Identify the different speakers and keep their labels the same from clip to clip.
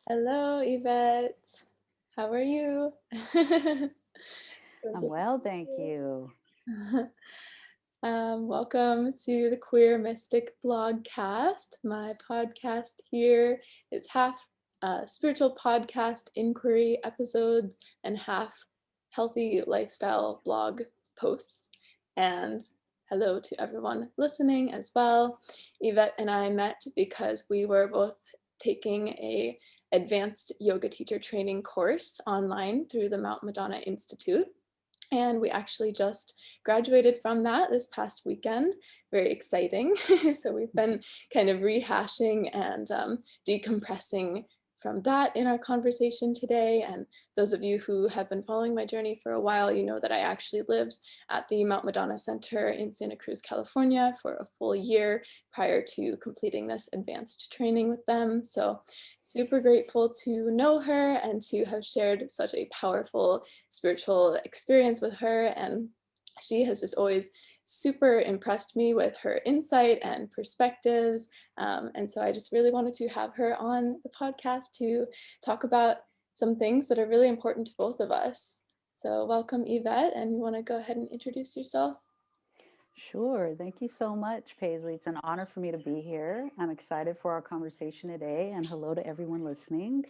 Speaker 1: Hello, Yvette. How are you? So
Speaker 2: I'm
Speaker 1: good to
Speaker 2: well,
Speaker 1: see
Speaker 2: thank you.
Speaker 1: you. Welcome to the Queer Mystic BlogCast. My podcast here is half spiritual podcast inquiry episodes and half healthy lifestyle blog posts. And hello to everyone listening as well. Yvette and I met because we were both taking a advanced yoga teacher training course online through the Mount Madonna Institute. And we actually just graduated from that this past weekend. Very exciting. So we've been kind of rehashing and decompressing from that in our conversation today. And those of you who have been following my journey for a while, you know that I actually lived at the Mount Madonna Center in Santa Cruz, California for a full year prior to completing this advanced training with them. So super grateful to know her and to have shared such a powerful spiritual experience with her. And she has just always super impressed me with her insight and perspectives. And so I just really wanted to have her on the podcast to talk about some things that are really important to both of us. So welcome, Yvette, and you want to go ahead and introduce yourself?
Speaker 2: Sure. Thank you so much, Paisley. It's an honor for me to be here. I'm excited for our conversation today, and hello to everyone listening.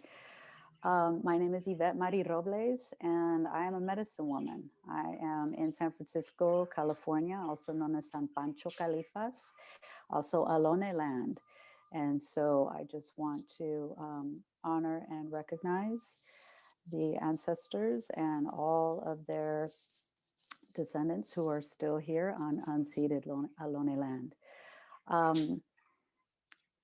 Speaker 2: My name is Yvette Mari Robles, and I am a medicine woman. I am in San Francisco, California, also known as San Pancho Califas, also Alone Land. And so I just want to honor and recognize the ancestors and all of their descendants who are still here on unceded Alone land. Um,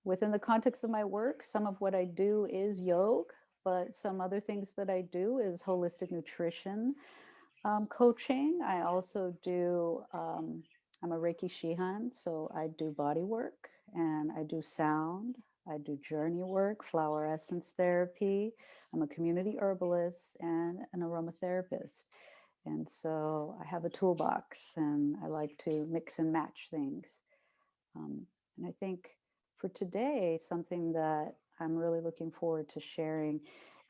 Speaker 2: Within the context of my work, some of what I do is yoga, but some other things that I do is holistic nutrition coaching. I also do, I'm a Reiki shihan, so I do body work and I do sound. I do journey work, flower essence therapy. I'm a community herbalist and an aromatherapist. And so I have a toolbox and I like to mix and match things. And I think for today, something that I'm really looking forward to sharing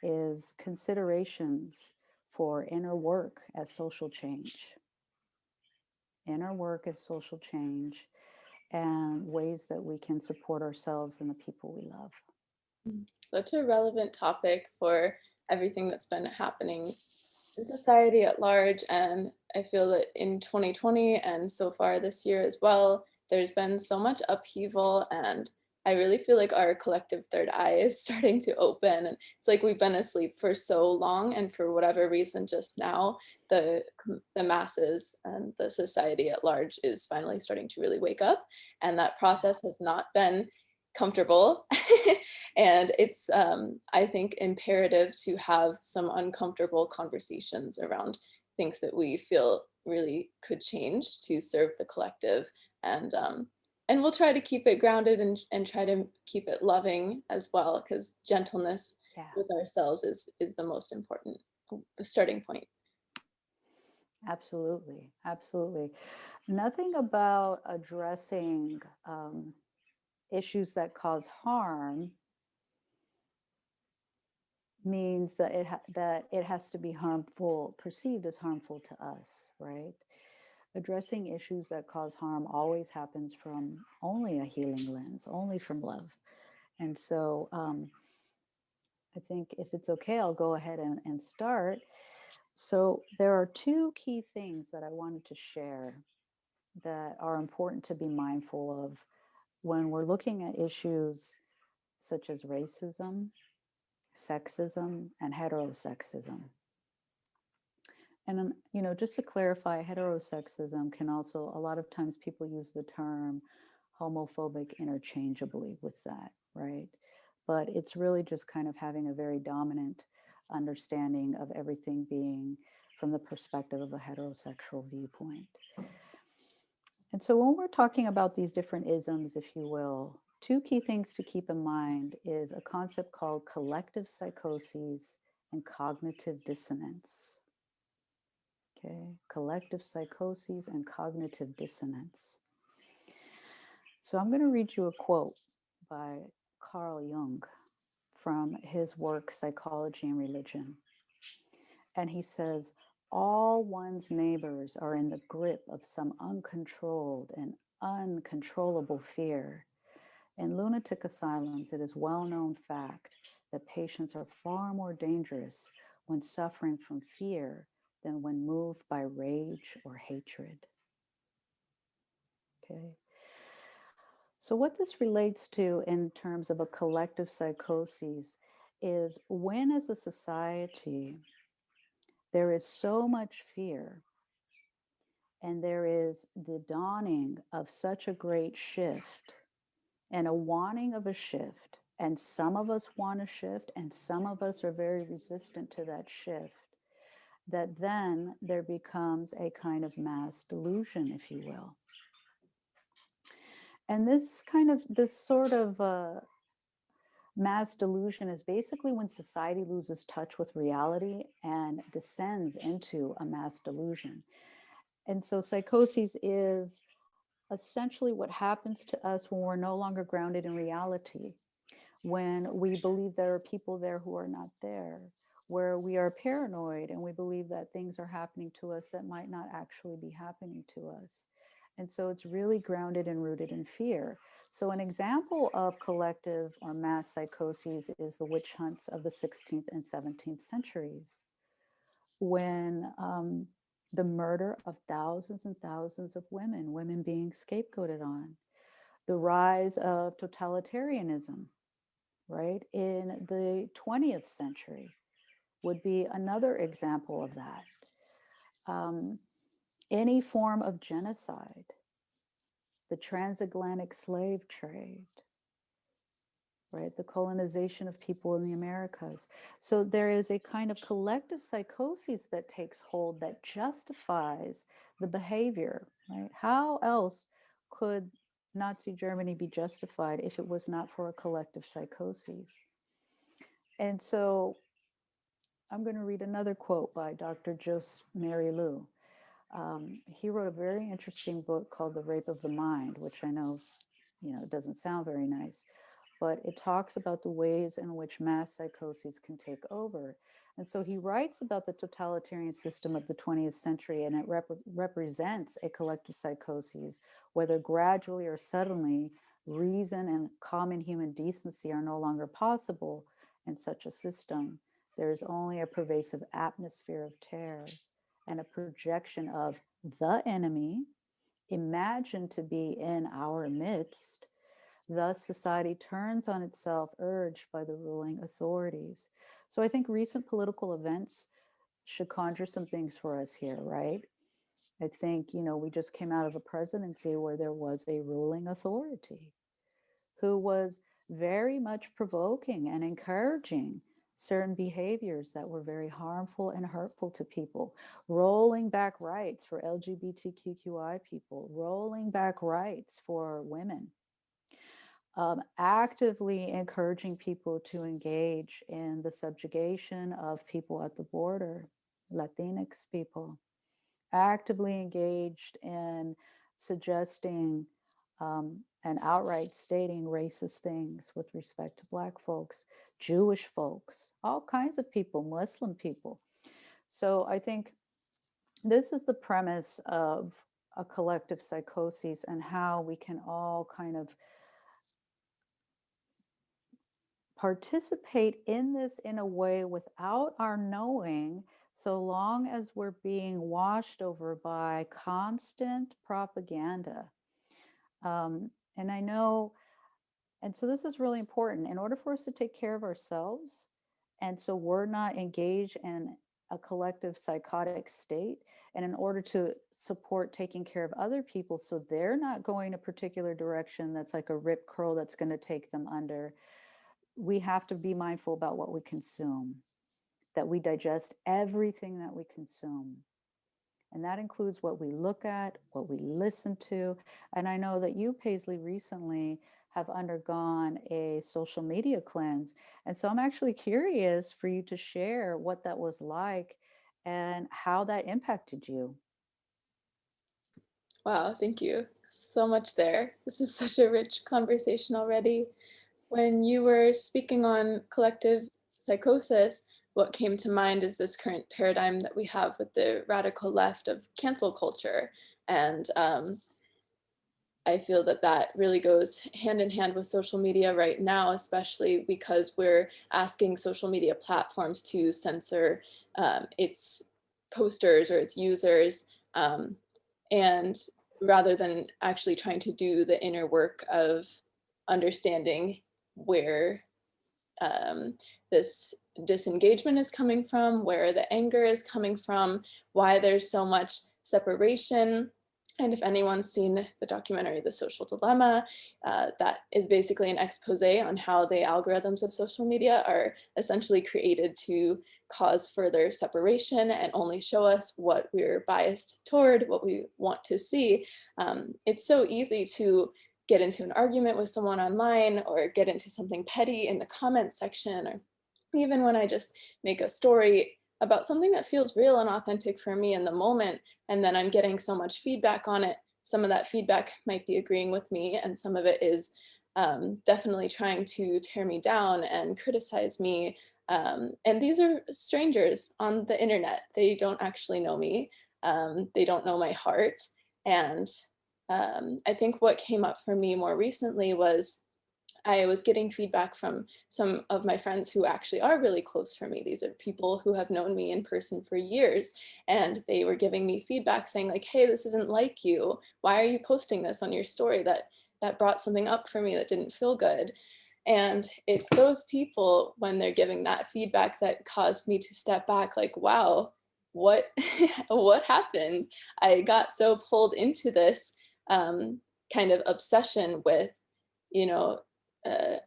Speaker 2: is considerations for inner work as social change. Inner work as social change and ways that we can support ourselves and the people we love.
Speaker 1: Such a relevant topic for everything that's been happening in society at large. And I feel that in 2020 and so far this year as well, there's been so much upheaval. And I really feel like our collective third eye is starting to open. And it's like we've been asleep for so long. And for whatever reason, just now, the, the masses and the society at large is finally starting to really wake up. And that process has not been comfortable. And it's, I think, imperative to have some uncomfortable conversations around things that we feel really could change to serve the collective. And we'll try to keep it grounded and try to keep it loving as well, because gentleness
Speaker 2: Yeah,
Speaker 1: with ourselves is the most important starting point.
Speaker 2: absolutely. Absolutely. Nothing about addressing issues that cause harm means that that it has to be harmful, perceived as harmful to us, right? Addressing issues that cause harm always happens from only a healing lens, only from love. And so I think if it's okay, I'll go ahead and start. So there are two key things that I wanted to share that are important to be mindful of when we're looking at issues such as racism, sexism, and heterosexism. And, just to clarify, heterosexism can also, a lot of times people use the term homophobic interchangeably with that, right? But it's really just kind of having a very dominant understanding of everything being from the perspective of a heterosexual viewpoint. And so when we're talking about these different isms, if you will, two key things to keep in mind is a concept called collective psychoses and cognitive dissonance. Okay, collective psychoses and cognitive dissonance. So I'm going to read you a quote by Carl Jung from his work, Psychology and Religion. And he says, all one's neighbors are in the grip of some uncontrolled and uncontrollable fear. In lunatic asylums, it is well-known fact that patients are far more dangerous when suffering from fear than when moved by rage or hatred. Okay. So what this relates to in terms of a collective psychosis is when as a society there is so much fear and there is the dawning of such a great shift and a wanting of a shift, and some of us want a shift and some of us are very resistant to that shift, that then there becomes a kind of mass delusion, if you will. And this sort of mass delusion is basically when society loses touch with reality and descends into a mass delusion. And so psychosis is essentially what happens to us when we're no longer grounded in reality, when we believe there are people there who are not there, where we are paranoid and we believe that things are happening to us that might not actually be happening to us. And so it's really grounded and rooted in fear. So an example of collective or mass psychoses is the witch hunts of the 16th and 17th centuries, when the murder of thousands and thousands of women being scapegoated on, the rise of totalitarianism, right, in the 20th century would be another example of that. Any form of genocide, the transatlantic slave trade, right, the colonization of people in the Americas. So there is a kind of collective psychosis that takes hold that justifies the behavior, right? How else could Nazi Germany be justified if it was not for a collective psychosis? And so I'm going to read another quote by Dr. Jos Mary Lou. He wrote a very interesting book called The Rape of the Mind, which I know, doesn't sound very nice, but it talks about the ways in which mass psychoses can take over. And so he writes about the totalitarian system of the 20th century, and it represents a collective psychosis, whether gradually or suddenly, reason and common human decency are no longer possible in such a system. There is only a pervasive atmosphere of terror and a projection of the enemy imagined to be in our midst. Thus, society turns on itself, urged by the ruling authorities. So I think recent political events should conjure some things for us here, right? I think, we just came out of a presidency where there was a ruling authority who was very much provoking and encouraging certain behaviors that were very harmful and hurtful to people, rolling back rights for LGBTQI people, rolling back rights for women, actively encouraging people to engage in the subjugation of people at the border, Latinx people, actively engaged in suggesting and outright stating racist things with respect to Black folks, Jewish folks, all kinds of people, Muslim people. So I think this is the premise of a collective psychosis and how we can all kind of participate in this in a way without our knowing, so long as we're being washed over by constant propaganda. And I know, and so this is really important in order for us to take care of ourselves. And so we're not engaged in a collective psychotic state. And in order to support taking care of other people, so they're not going a particular direction that's like a rip curl that's going to take them under, we have to be mindful about what we consume, that we digest everything that we consume. And that includes what we look at, what we listen to. And I know that you, Paisley, recently have undergone a social media cleanse. And so I'm actually curious for you to share what that was like and how that impacted you.
Speaker 1: Wow, thank you so much there. This is such a rich conversation already. When you were speaking on collective psychosis, what came to mind is this current paradigm that we have with the radical left of cancel culture. And I feel that that really goes hand in hand with social media right now, especially because we're asking social media platforms to censor its posters or its users. And rather than actually trying to do the inner work of understanding where um, this disengagement is coming from, where the anger is coming from, why there's so much separation. And if anyone's seen the documentary The Social Dilemma, that is basically an expose on how the algorithms of social media are essentially created to cause further separation and only show us what we're biased toward, what we want to see. It's so easy to get into an argument with someone online or get into something petty in the comments section, or even when I just make a story about something that feels real and authentic for me in the moment, and then I'm getting so much feedback on it. Some of that feedback might be agreeing with me, and some of it is definitely trying to tear me down and criticize me. And these are strangers on the internet. They don't actually know me. They don't know my heart. And I think what came up for me more recently was I was getting feedback from some of my friends who actually are really close for me. These are people who have known me in person for years, and they were giving me feedback saying like, "Hey, this isn't like you. Why are you posting this on your story? That brought something up for me that didn't feel good." And it's those people, when they're giving that feedback, that caused me to step back like, wow, what what happened? I got so pulled into this kind of obsession with, you know,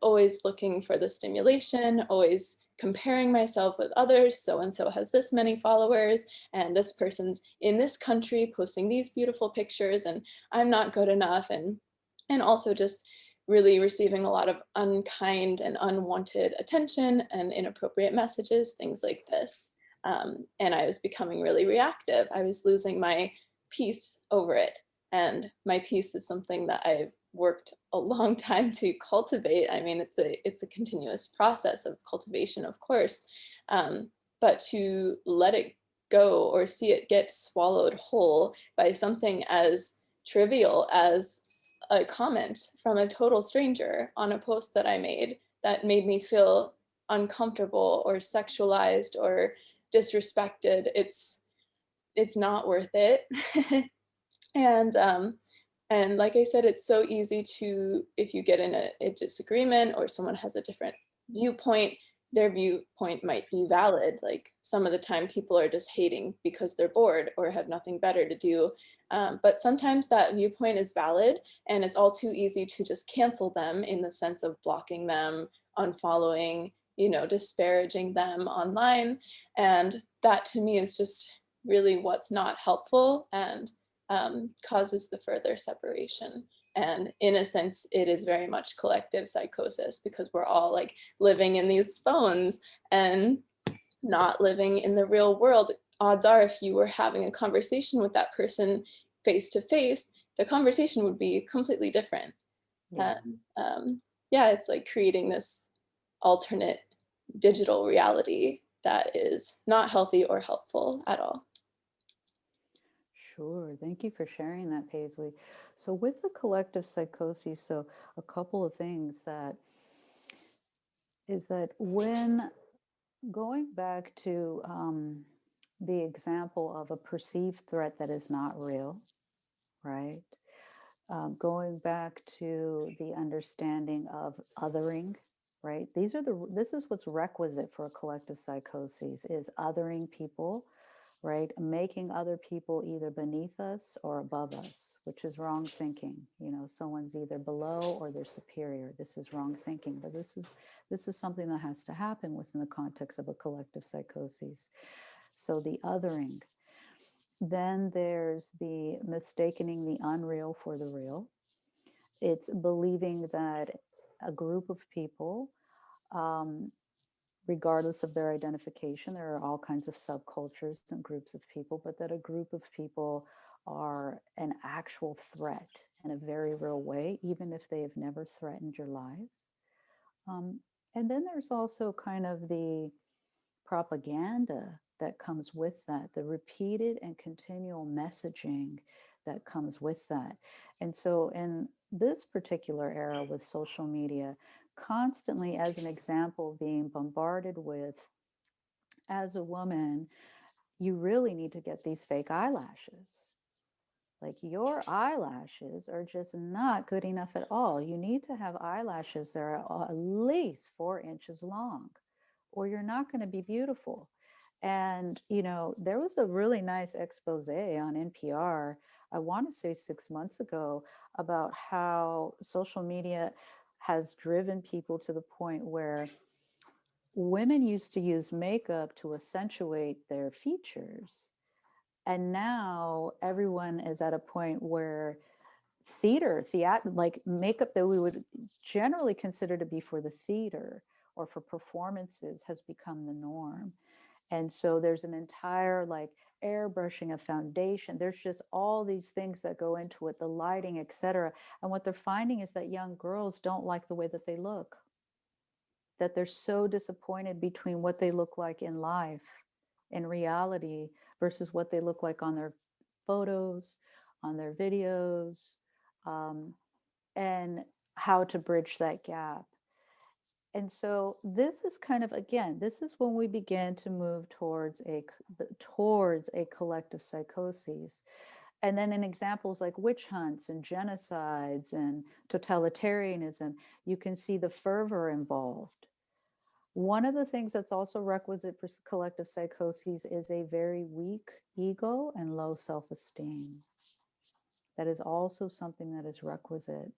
Speaker 1: always looking for the stimulation, always comparing myself with others. So and so has this many followers, and this person's in this country posting these beautiful pictures, and I'm not good enough. And also just really receiving a lot of unkind and unwanted attention and inappropriate messages, things like this. And I was becoming really reactive. I was losing my peace over it. And my peace is something that I've worked a long time to cultivate. I mean, it's a continuous process of cultivation, of course, but to let it go or see it get swallowed whole by something as trivial as a comment from a total stranger on a post that I made that made me feel uncomfortable or sexualized or disrespected. It's not worth it. And and like I said, it's so easy to, if you get in a disagreement or someone has a different viewpoint, their viewpoint might be valid. Like some of the time people are just hating because they're bored or have nothing better to do. But sometimes that viewpoint is valid, and it's all too easy to just cancel them in the sense of blocking them, unfollowing, disparaging them online. And that to me is just really what's not helpful, and causes the further separation. And in a sense, it is very much collective psychosis because we're all like living in these phones and not living in the real world. Odds are, if you were having a conversation with that person face to face, the conversation would be completely different.
Speaker 2: Yeah.
Speaker 1: And yeah, it's like creating this alternate digital reality that is not healthy or helpful at all.
Speaker 2: Sure. Thank you for sharing that, Paisley. So, with the collective psychosis, so a couple of things that is that when going back to the example of a perceived threat that is not real, right? Going back to the understanding of othering, right? This is what's requisite for a collective psychosis is othering people, right? Making other people either beneath us or above us, which is wrong thinking. Someone's either below or they're superior. This is wrong thinking, but this is something that has to happen within the context of a collective psychosis. So the othering. Then there's the mistaking the unreal for the real. It's believing that a group of people, um, regardless of their identification, there are all kinds of subcultures and groups of people, but that a group of people are an actual threat in a very real way, even if they have never threatened your life. Um, and then there's also kind of the propaganda that comes with that, the repeated and continual messaging that comes with that. And so, in this particular era with social media, constantly, as an example, being bombarded with, as a woman, you really need to get these fake eyelashes. Like, your eyelashes are just not good enough at all. You need to have eyelashes that are at least 4 inches long, or you're not going to be beautiful. And, there was a really nice expose on NPR, I want to say 6 months ago, about how social media has driven people to the point where women used to use makeup to accentuate their features. And now everyone is at a point where like makeup that we would generally consider to be for the theater or for performances has become the norm. And so there's an entire like airbrushing of foundation. There's just all these things that go into it, the lighting, etc. And what they're finding is that young girls don't like the way that they look, that they're so disappointed between what they look like in life, in reality, versus what they look like on their photos, on their videos, um, and how to bridge that gap. And so this is kind of, again, this is when we begin to move towards a collective psychoses. And then in examples like witch hunts and genocides and totalitarianism, you can see the fervor involved. One of the things that's also requisite for collective psychoses is a very weak ego and low self-esteem. That is also something that is requisite.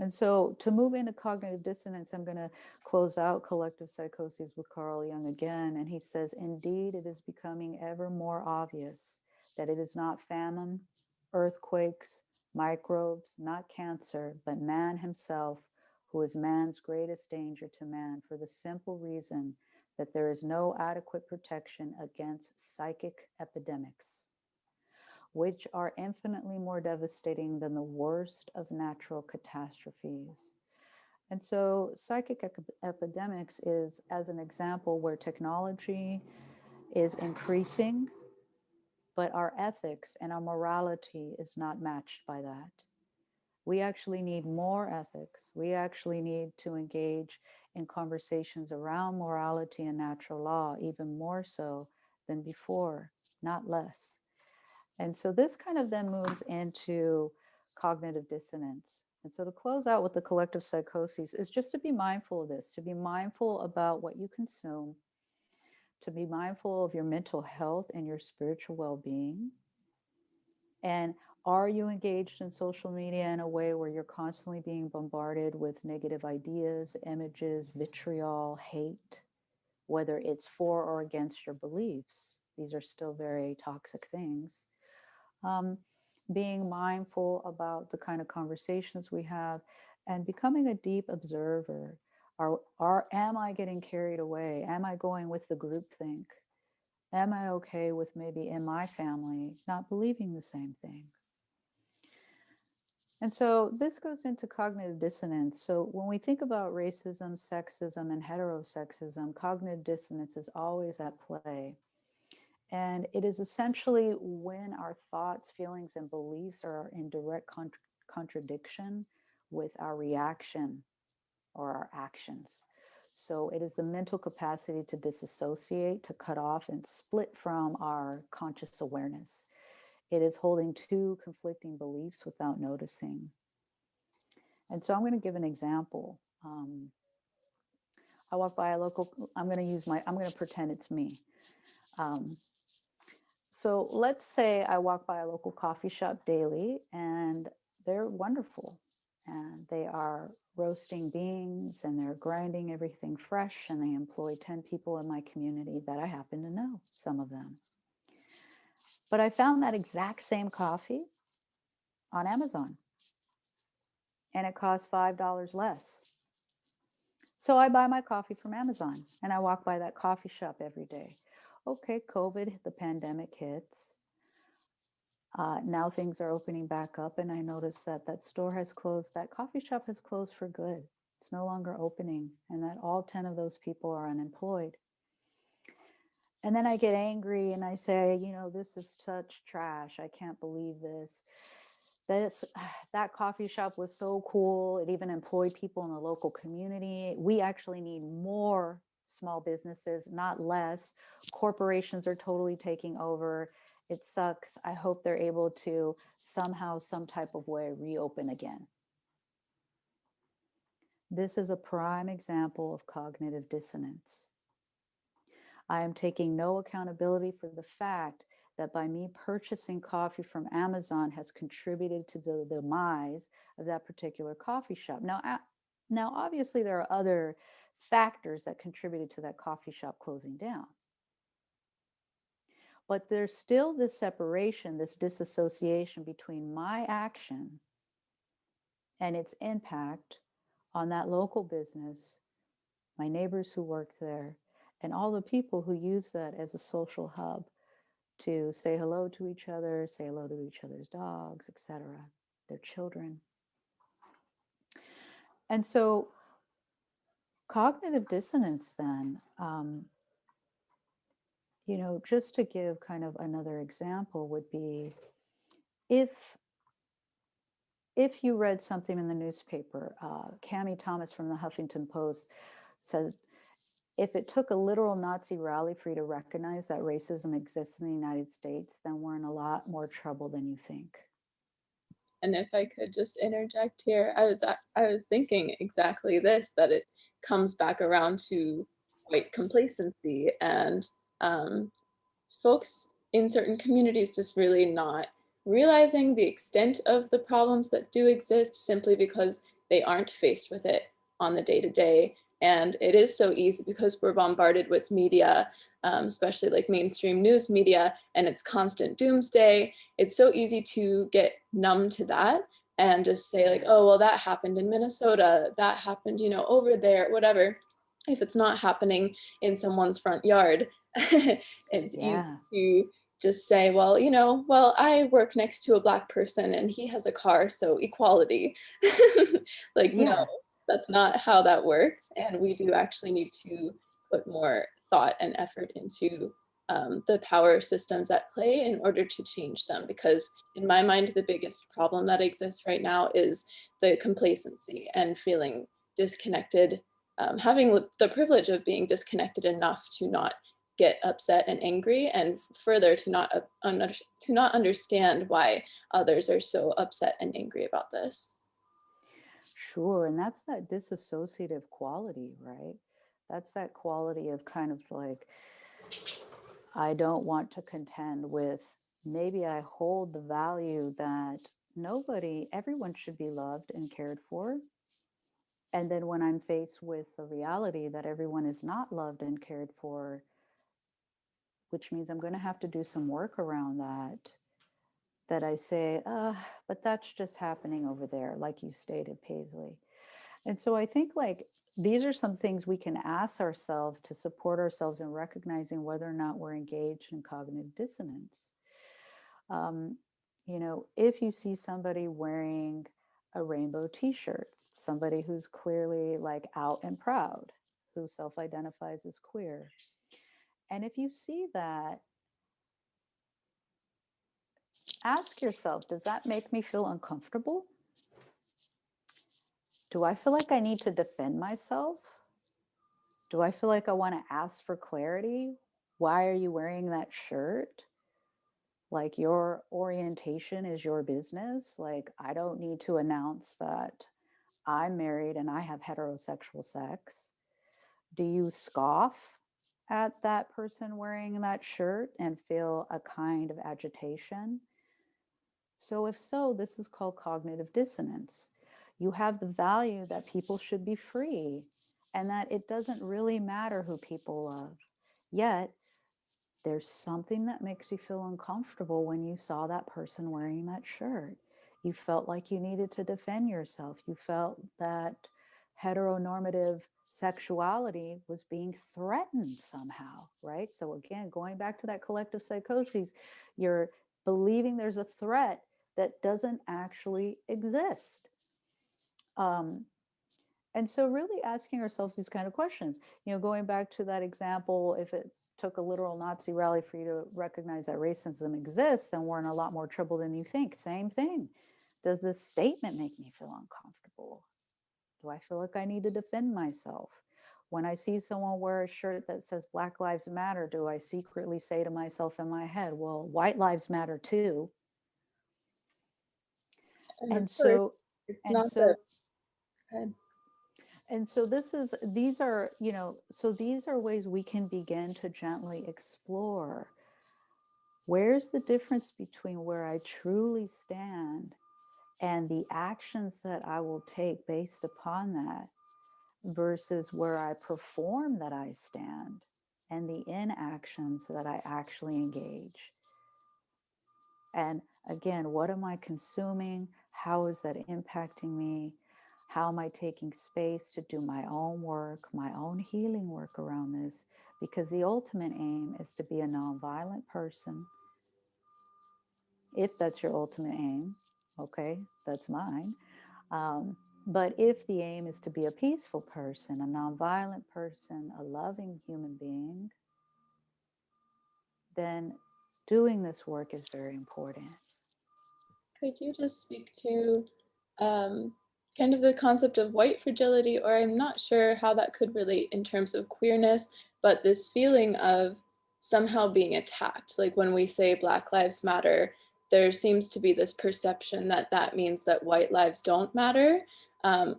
Speaker 2: And so to move into cognitive dissonance, I'm going to close out collective psychoses with Carl Jung again. And he says, indeed, it is becoming ever more obvious that it is not famine, earthquakes, microbes, not cancer, but man himself who is man's greatest danger to man, for the simple reason that there is no adequate protection against psychic epidemics, which are infinitely more devastating than the worst of natural catastrophes. And so, psychic epidemics is, as an example, where technology is increasing, but our ethics and our morality is not matched by that. We actually need more ethics. We actually need to engage in conversations around morality and natural law, even more so than before, not less. And so this kind of then moves into cognitive dissonance. And so to close out with the collective psychoses is just to be mindful of this, to be mindful about what you consume, to be mindful of your mental health and your spiritual well-being. And are you engaged in social media in a way where you're constantly being bombarded with negative ideas, images, vitriol, hate, whether it's for or against your beliefs? These are still very toxic things. Being mindful about the kind of conversations we have and becoming a deep observer. Am I getting carried away? Am I going with the groupthink? Am I okay with maybe in my family not believing the same thing? And so this goes into cognitive dissonance. So when we think about racism, sexism, and heterosexism, cognitive dissonance is always at play. And it is essentially when our thoughts, feelings, and beliefs are in direct contradiction with our reaction or our actions. So it is the mental capacity to disassociate, to cut off, and split from our conscious awareness. It is holding two conflicting beliefs without noticing. And so I'm going to give an example. I walk by a local, I'm going to pretend it's me. So let's say I walk by a local coffee shop daily and they're wonderful and they are roasting beans and they're grinding everything fresh and they employ 10 people in my community that I happen to know, some of them. But I found that exact same coffee on Amazon and it costs $5 less. So I buy my coffee from Amazon and I walk by that coffee shop every day. Okay, COVID, the pandemic hits. Now things are opening back up and I noticed that that store has closed, that coffee shop has closed for good. It's no longer opening, and that all 10 of those people are unemployed. And then I get angry and I say, this is such trash. I can't believe this. That coffee shop was so cool. It even employed people in the local community. We actually need more small businesses, not less. Corporations are totally taking over. It sucks. I hope they're able to somehow, some type of way reopen again. This is a prime example of cognitive dissonance. I am taking no accountability for the fact that by me purchasing coffee from Amazon has contributed to the demise of that particular coffee shop. Now, obviously, there are other factors that contributed to that coffee shop closing down. But there's still this separation, this disassociation between my action and its impact on that local business, my neighbors who work there, and all the people who use that as a social hub to say hello to each other, say hello to each other's dogs, etc., their children. And so cognitive dissonance then, just to give kind of another example would be if you read something in the newspaper, Cami Thomas from the Huffington Post said, if it took a literal Nazi rally for you to recognize that racism exists in the United States, then we're in a lot more trouble than you think.
Speaker 1: And if I could just interject here, I was thinking exactly this, that it comes back around to white complacency and folks in certain communities just really not realizing the extent of the problems that do exist simply because they aren't faced with it on the day-to-day. And it is so easy because we're bombarded with media, especially like mainstream news media, and it's constant doomsday. It's so easy to get numb to that and just say like, oh, well, that happened in Minnesota, that happened, over there, whatever. If it's not happening in someone's front yard, it's easy to just say, well, I work next to a Black person and he has a car, so equality. Like, no, that's not how that works. And we do actually need to put more thought and effort into the power systems at play in order to change them. Because in my mind, the biggest problem that exists right now is the complacency and feeling disconnected, having the privilege of being disconnected enough to not get upset and angry, and further to not understand why others are so upset and angry about this.
Speaker 2: Sure, and that's that disassociative quality, right? That's that quality of kind of like, I don't want to contend with, maybe I hold the value that everyone should be loved and cared for. And then when I'm faced with the reality that everyone is not loved and cared for, which means I'm going to have to do some work around that I say, but that's just happening over there, like you stated, Paisley. And so I think like these are some things we can ask ourselves to support ourselves in recognizing whether or not we're engaged in cognitive dissonance. If you see somebody wearing a rainbow t-shirt, somebody who's clearly like out and proud, who self-identifies as queer, and if you see that, ask yourself, does that make me feel uncomfortable? Do I feel like I need to defend myself? Do I feel like I want to ask for clarity? Why are you wearing that shirt? Like, your orientation is your business. Like, I don't need to announce that I'm married and I have heterosexual sex. Do you scoff at that person wearing that shirt and feel a kind of agitation? So if so, this is called cognitive dissonance. You have the value that people should be free and that it doesn't really matter who people love. Yet, there's something that makes you feel uncomfortable when you saw that person wearing that shirt. You felt like you needed to defend yourself. You felt that heteronormative sexuality was being threatened somehow, right? So again, going back to that collective psychosis, you're believing there's a threat that doesn't actually exist. And so really asking ourselves these kind of questions, going back to that example, if it took a literal Nazi rally for you to recognize that racism exists, then we're in a lot more trouble than you think. Same thing. Does this statement make me feel uncomfortable? Do I feel like I need to defend myself? When I see someone wear a shirt that says Black Lives Matter, do I secretly say to myself in my head, well, white lives matter too?
Speaker 1: And of
Speaker 2: And
Speaker 1: course,
Speaker 2: so,
Speaker 1: it's
Speaker 2: and
Speaker 1: not that.
Speaker 2: so
Speaker 1: Good.
Speaker 2: and so these are, so these are ways we can begin to gently explore, where's the difference between where I truly stand and the actions that I will take based upon that versus where I perform that I stand and the inactions that I actually engage. And again, what am I consuming? How is that impacting me? How am I taking space to do my own work, my own healing work around this? Because the ultimate aim is to be a nonviolent person. If that's your ultimate aim, okay, that's mine. Um, but if the aim is to be a peaceful person, a nonviolent person, a loving human being, then doing this work is very important.
Speaker 1: Could you just speak to um, kind of the concept of white fragility, or I'm not sure how that could relate in terms of queerness, but this feeling of somehow being attacked? Like when we say Black Lives Matter, there seems to be this perception that that means that white lives don't matter.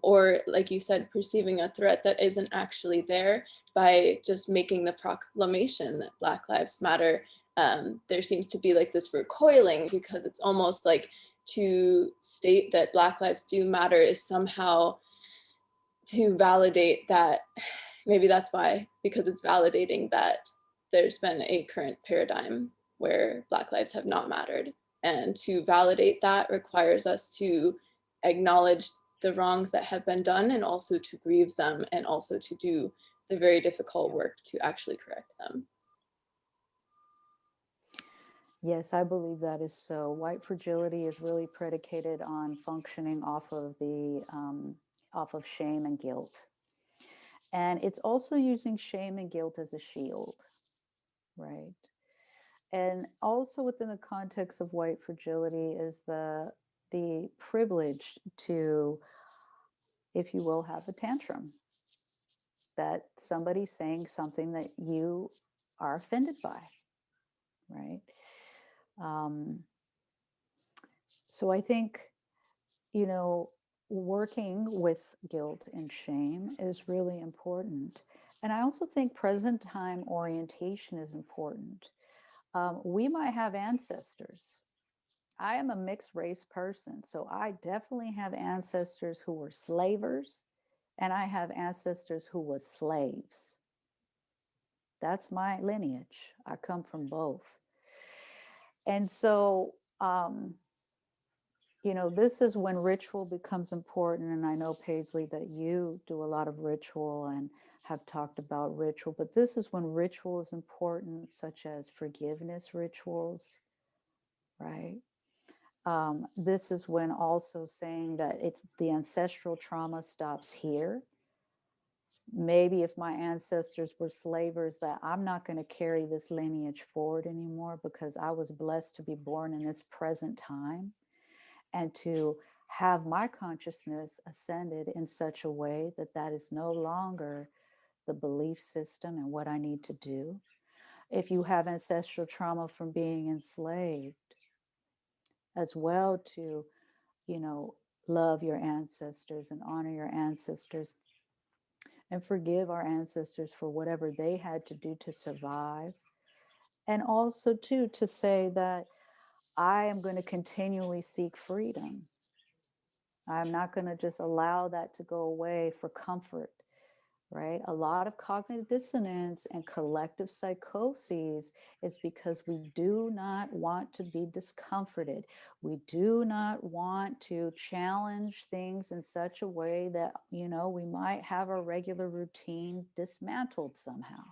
Speaker 1: Or, like you said, perceiving a threat that isn't actually there by just making the proclamation that Black Lives Matter. There seems to be like this recoiling because it's almost like to state that Black lives do matter is somehow to validate that. Maybe that's why, because it's validating that there's been a current paradigm where Black lives have not mattered. And to validate that requires us to acknowledge the wrongs that have been done and also to grieve them and also to do the very difficult
Speaker 2: Yeah.
Speaker 1: work to actually correct them.
Speaker 2: Yes, I believe that is so. White fragility is really predicated on functioning off of shame and guilt, and it's also using shame and guilt as a shield, right? And also within the context of white fragility is the privilege to, if you will, have a tantrum. That somebody's saying something that you are offended by, right? Um, so I think, you know, working with guilt and shame is really important. And I also think present time orientation is important. We might have ancestors. I am a mixed race person, so I definitely have ancestors who were slavers, and I have ancestors who were slaves. That's my lineage. I come from both. And so, this is when ritual becomes important. And I know, Paisley, that you do a lot of ritual and have talked about ritual, but this is when ritual is important, such as forgiveness rituals, right? This is when also saying that it's the ancestral trauma stops here. Maybe if my ancestors were slavers, that I'm not going to carry this lineage forward anymore because I was blessed to be born in this present time and to have my consciousness ascended in such a way that that is no longer the belief system and what I need to do. If you have ancestral trauma from being enslaved, as well, to, you know, love your ancestors and honor your ancestors and forgive our ancestors for whatever they had to do to survive. And also, too, to say that I am going to continually seek freedom. I'm not going to just allow that to go away for comfort, right? A lot of cognitive dissonance and collective psychoses is because we do not want to be discomforted. We do not want to challenge things in such a way that, we might have our regular routine dismantled somehow.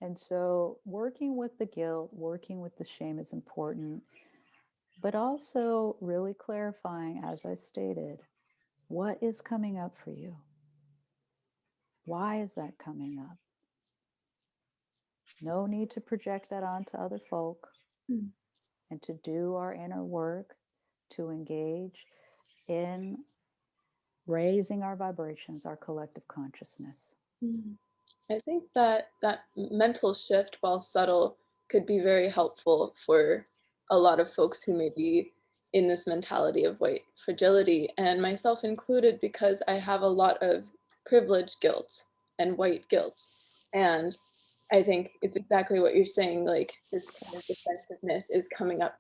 Speaker 2: And so working with the guilt, working with the shame is important, but also really clarifying, as I stated, What is coming up for you? Why is that coming up? No need to project that onto other folk, and to do our inner work to engage in raising our vibrations, our collective consciousness.
Speaker 1: I think that mental shift, while subtle, could be very helpful for a lot of folks who may be in this mentality of white fragility, and myself included, because I have a lot of privilege guilt and white guilt. And I think it's exactly what you're saying, like this kind of defensiveness is coming up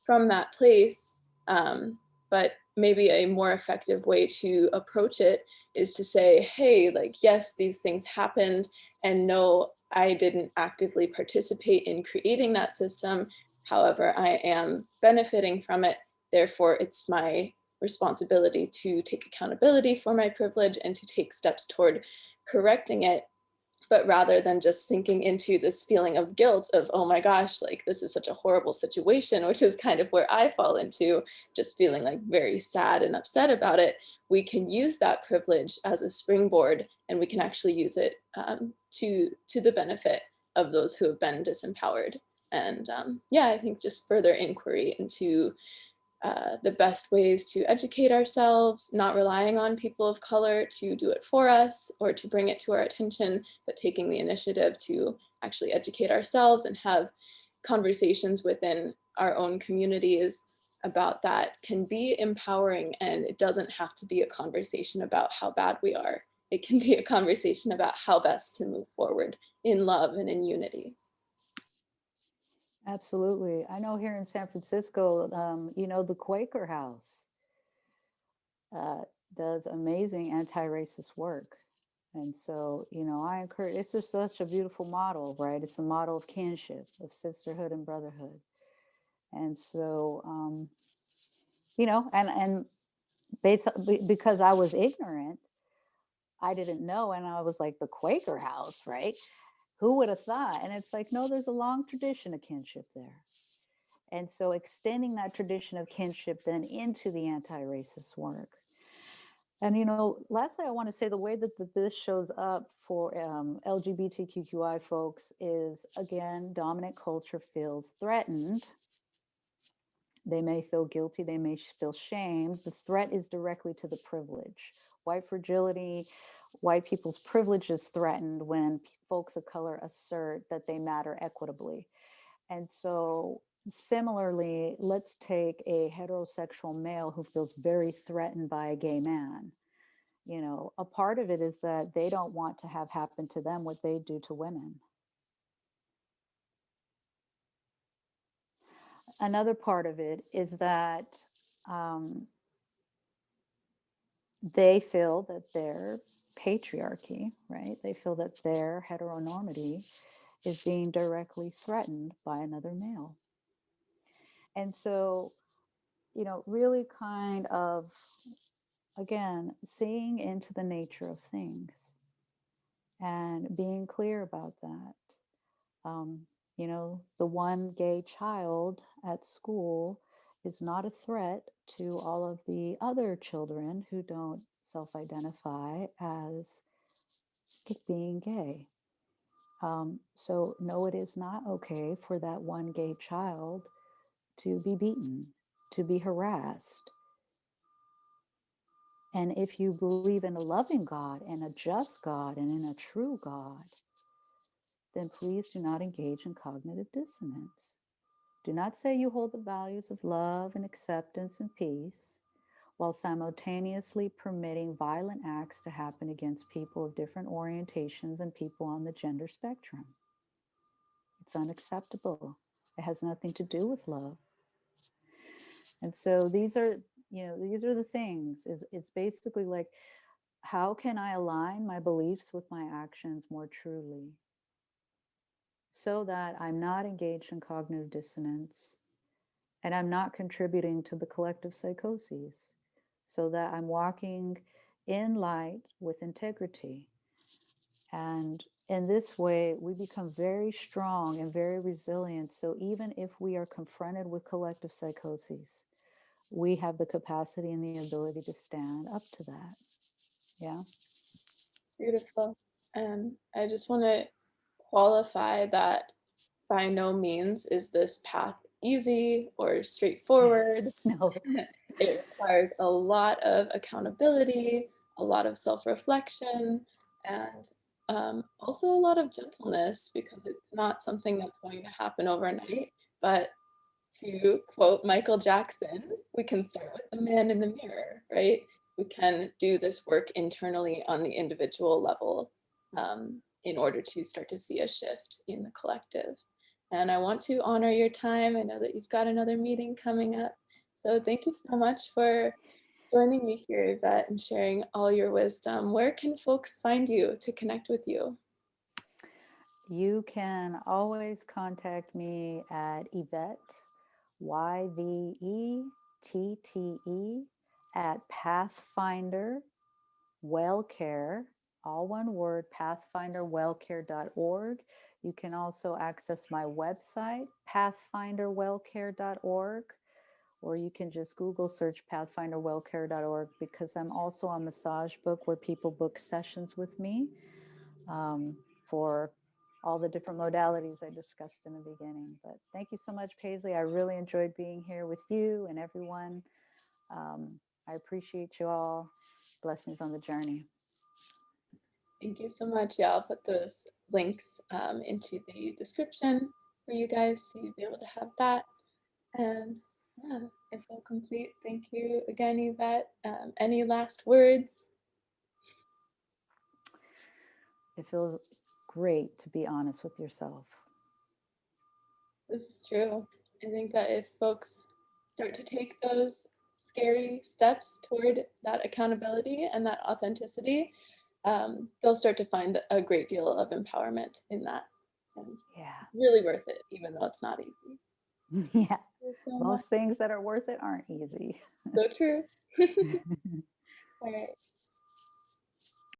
Speaker 1: from that place. But maybe a more effective way to approach it is to say, hey, like, yes, these things happened, and no, I didn't actively participate in creating that system. However, I am benefiting from it. Therefore, it's my responsibility to take accountability for my privilege and to take steps toward correcting it. But rather than just sinking into this feeling of guilt of, oh my gosh, like this is such a horrible situation, which is kind of where I fall into, just feeling like very sad and upset about it, we can use that privilege as a springboard, and we can actually use it to the benefit of those who have been disempowered. And yeah, I think just further inquiry into the best ways to educate ourselves, not relying on people of color to do it for us or to bring it to our attention, but taking the initiative to actually educate ourselves and have conversations within our own communities about that can be empowering. And it doesn't have to be a conversation about how bad we are. It can be a conversation about how best to move forward in love and in unity.
Speaker 2: Absolutely. I know here in San Francisco, the Quaker House does amazing anti-racist work. And so, I encourage, it's just such a beautiful model, right? It's a model of kinship, of sisterhood and brotherhood. And so, and basically because I was ignorant, I didn't know. And I was like, the Quaker House, right? Who would have thought? And it's like, no, there's a long tradition of kinship there. And so extending that tradition of kinship then into the anti-racist work. And, lastly, I want to say the way that this shows up for LGBTQI folks is, again, dominant culture feels threatened. They may feel guilty. They may feel shamed. The threat is directly to the privilege. White fragility, white people's privilege is threatened when folks of color assert that they matter equitably. And so similarly, let's take a heterosexual male who feels very threatened by a gay man. A part of it is that they don't want to have happen to them what they do to women. Another part of it is that they feel that their patriarchy, right? They feel that their heteronormity is being directly threatened by another male. And so, really kind of, again, seeing into the nature of things and being clear about that. The one gay child at school is not a threat to all of the other children who don't self-identify as being gay. So no, it is not okay for that one gay child to be beaten, to be harassed. And if you believe in a loving God and a just God and in a true God, then please do not engage in cognitive dissonance. Do not say you hold the values of love and acceptance and peace while simultaneously permitting violent acts to happen against people of different orientations and people on the gender spectrum. It's unacceptable. It has nothing to do with love. And so these are the things. It's basically like, how can I align my beliefs with my actions more truly so that I'm not engaged in cognitive dissonance and I'm not contributing to the collective psychoses, so that I'm walking in light with integrity. And in this way, we become very strong and very resilient. So even if we are confronted with collective psychoses, we have the capacity and the ability to stand up to that. Yeah.
Speaker 1: It's beautiful. And I just want to qualify that by no means is this path easy or straightforward.
Speaker 2: No.
Speaker 1: It requires a lot of accountability, a lot of self reflection, and also a lot of gentleness because it's not something that's going to happen overnight. But to quote Michael Jackson, we can start with the man in the mirror, right? We can do this work internally on the individual level in order to start to see a shift in the collective. And I want to honor your time. I know that you've got another meeting coming up. So thank you so much for joining me here, Yvette, and sharing all your wisdom. Where can folks find you to connect with you?
Speaker 2: You can always contact me at Yvette, YVETTE, at Pathfinder Wellcare, all one word, pathfinderwellcare.org. You can also access my website, pathfinderwellcare.org, or you can just Google search pathfinderwellcare.org, because I'm also a massage book where people book sessions with me for all the different modalities I discussed in the beginning. But thank you so much, Paisley. I really enjoyed being here with you and everyone. I appreciate you all. Blessings on the journey.
Speaker 1: Thank you so much. Yeah, I'll put those links into the description for you guys to be able to have that. And yeah, I feel complete. Thank you again, Yvette. Any last words?
Speaker 2: It feels great to be honest with yourself.
Speaker 1: This is true. I think that if folks start to take those scary steps toward that accountability and that authenticity, they'll start to find a great deal of empowerment in that. And
Speaker 2: Yeah.
Speaker 1: it's really worth it, even though it's not easy.
Speaker 2: Yeah.
Speaker 1: Thank you so much.
Speaker 2: Most things that are worth it aren't easy.
Speaker 1: So true. All right.